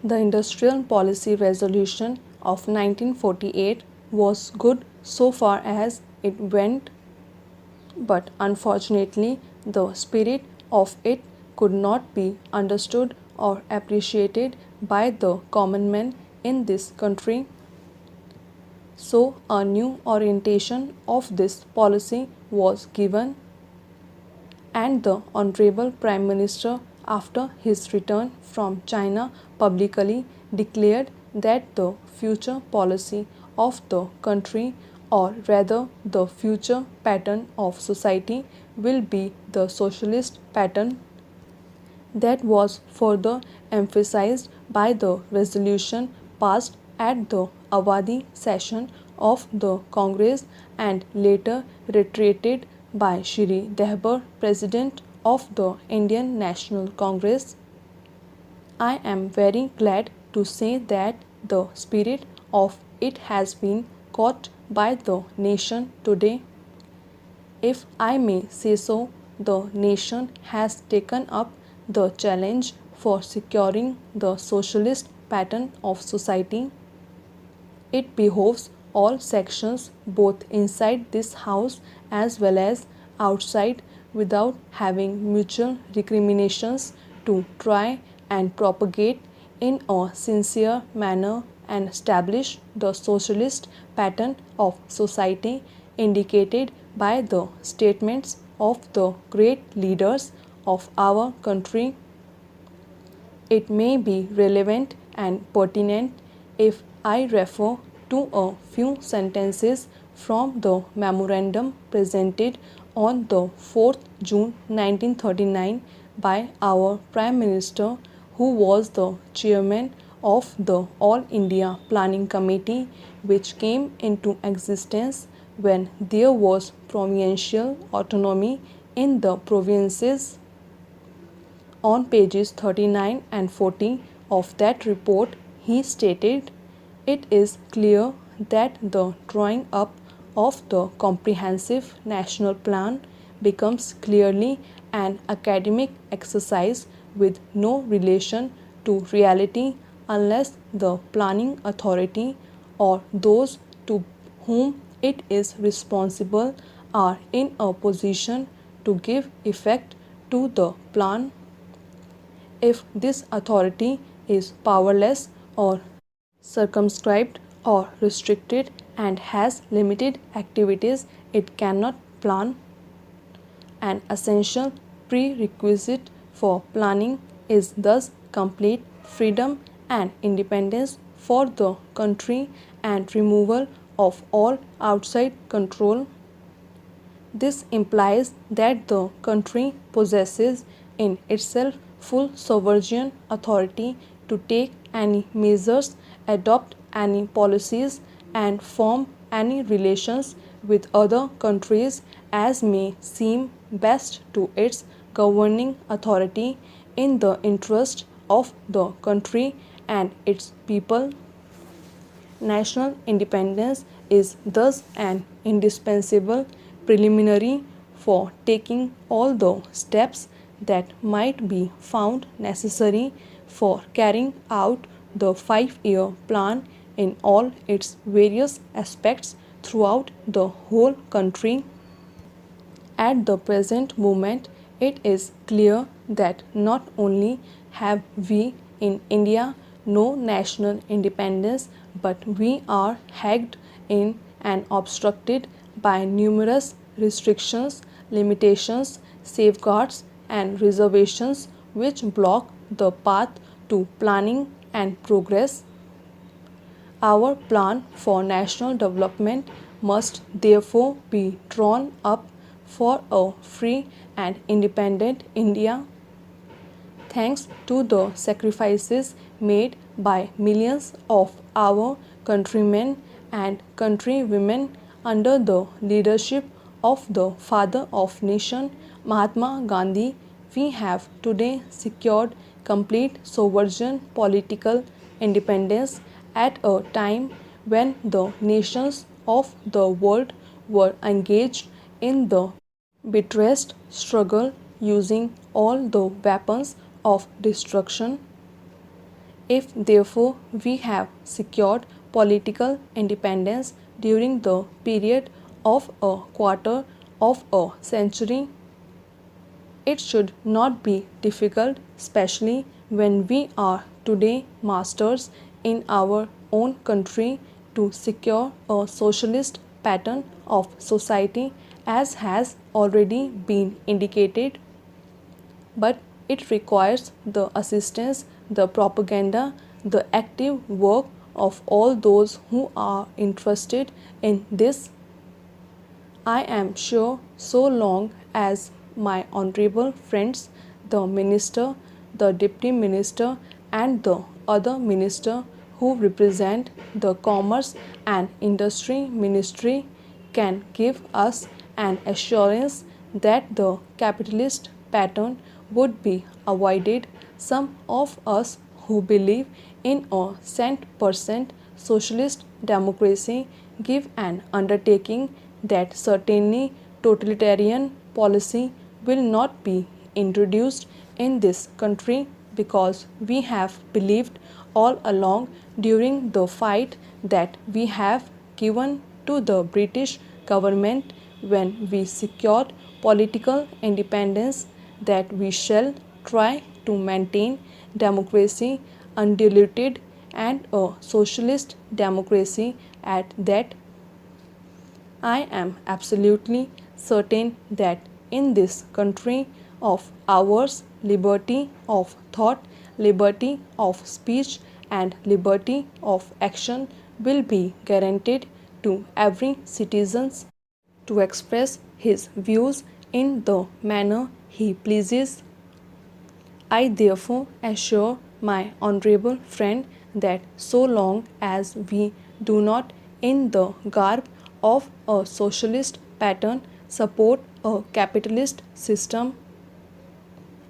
The Industrial Policy Resolution of 1948 was good so far as it went, but unfortunately the spirit of it could not be understood or appreciated by the common man in this country. So a new orientation of this policy was given, and the Honorable Prime Minister, after his return from China, publicly declared that the future policy of the country, or rather the future pattern of society, will be the socialist pattern. That was further emphasized by the resolution passed at the Awadi session of the Congress and later reiterated by Shri Dehbar, President of the Indian National Congress. I am very glad to say that the spirit of it has been caught by the nation today. If I may say so, the nation has taken up the challenge for securing the socialist pattern of society. It behoves all sections, both inside this house as well as outside, without having mutual recriminations, to try and propagate in a sincere manner and establish the socialist pattern of society indicated by the statements of the great leaders of our country. It may be relevant and pertinent if I refer to a few sentences from the memorandum presented on the 4th June 1939 by our Prime Minister, who was the chairman of the All India Planning Committee, which came into existence when there was provincial autonomy in the provinces. On pages 39 and 40 of that report, he stated, "It is clear that the drawing up of the comprehensive national plan becomes clearly an academic exercise with no relation to reality unless the planning authority or those to whom it is responsible are in a position to give effect to the plan. If this authority is powerless or circumscribed or restricted and has limited activities, it cannot plan. An essential prerequisite for planning is thus complete freedom and independence for the country and removal of all outside control. This implies that the country possesses in itself full sovereign authority to take any measures, adopt any policies, and form any relations with other countries as may seem best to its governing authority in the interest of the country and its people. National independence is thus an indispensable preliminary for taking all the steps that might be found necessary for carrying out the 5-year plan in all its various aspects throughout the whole country. At the present moment, it is clear that not only have we in India no national independence, but we are hemmed in and obstructed by numerous restrictions, limitations, safeguards, and reservations which block the path to planning and progress. Our plan for national development must therefore be drawn up for a free and independent India. Thanks to the sacrifices made by millions of our countrymen and countrywomen under the leadership of the Father of Nation, Mahatma Gandhi, we have today secured complete sovereign political independence at a time when the nations of the world were engaged in the bitterest struggle using all the weapons of destruction. If therefore we have secured political independence during the period of a quarter of a century, it should not be difficult, especially when we are today masters in our own country, to secure a socialist pattern of society as has already been indicated, but it requires the assistance, the propaganda, the active work of all those who are interested in this. I am sure so long as my honorable friends, the minister, the deputy minister, and the other minister who represent the commerce and industry ministry can give us an assurance that the capitalist pattern would be avoided, some of us who believe in a cent% socialist democracy give an undertaking that certainly totalitarian policy will not be introduced in this country, because we have believed all along during the fight that we have given to the British government when we secured political independence that we shall try to maintain democracy undiluted and a socialist democracy at that. I am absolutely certain that in this country of ours, liberty of thought, liberty of speech, and liberty of action will be guaranteed to every citizen to express his views in the manner he pleases. I therefore assure my honorable friend that so long as we do not, in the garb of a socialist pattern, support a capitalist system,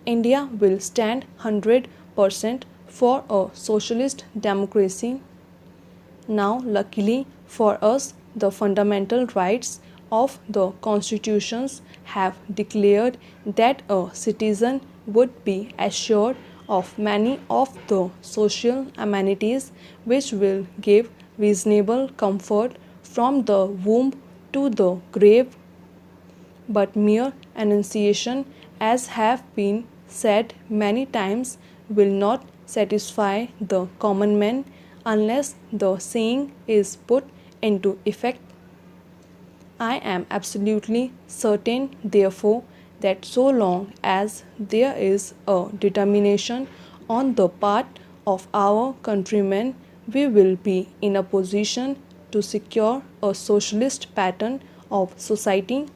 India will stand 100% for a socialist democracy. Now, luckily for us, the fundamental rights of the constitutions have declared that a citizen would be assured of many of the social amenities which will give reasonable comfort from the womb to the grave. But mere enunciation, as have been said many times, will not satisfy the common man unless the saying is put into effect. I am absolutely certain, therefore, that so long as there is a determination on the part of our countrymen, we will be in a position to secure a socialist pattern of society.